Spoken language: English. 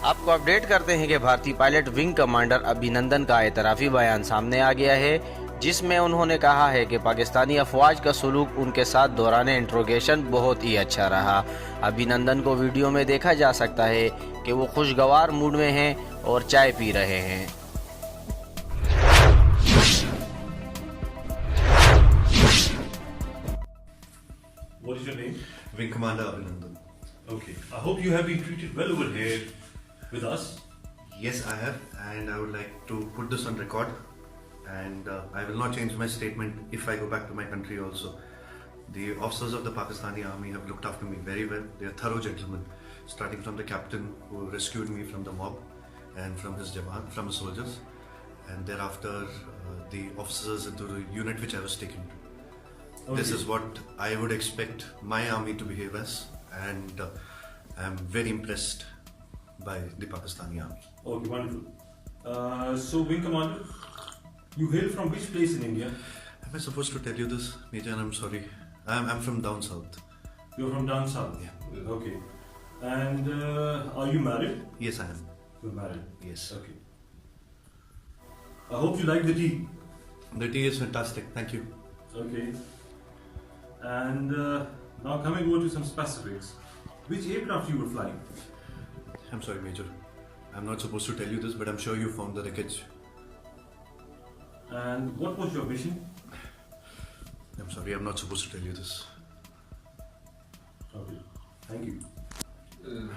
आपको अपडेट करते हैं कि भारतीय पायलट विंग कमांडर अभिनंदन का एतराफ़ी बयान सामने आ गया है, जिसमें उन्होंने कहा है कि पाकिस्तानी अफवाज का सलूक उनके साथ दौरान इंट्रोगेशन बहुत ही अच्छा रहा। अभिनंदन को वीडियो में देखा जा सकता है कि वो खुशगवार मूड में हैं और चाय पी रहे हैं। What is your name? Wing Commander Abhinandan. Okay. I hope you have been treated well over here with us. Yes, I have, and I would like to put this on record. And I will not change my statement if I go back to my country also. The officers of the Pakistani army have looked after me very well. They are thorough gentlemen, starting from the captain who rescued me from the mob and from his jawan, from the soldiers, and thereafter the officers into the unit which I was taken to. Okay. This is what I would expect my army to behave as, and I am very impressed by the Pakistani army. Okay, wonderful. So, Wing Commander, you hail from which place in India? Am I supposed to tell you this, Major? I'm sorry. I'm from down south. You're from down south? Yeah. Okay. And are you married? Yes, I am. You're married? Yes. Okay. I hope you like the tea. The tea is fantastic. Thank you. Okay. And now coming over to some specifics. Which aircraft you were flying? I'm sorry, Major. I'm not supposed to tell you this, but I'm sure you found the wreckage. And what was your mission? I'm sorry, I'm not supposed to tell you this. Okay. Thank you.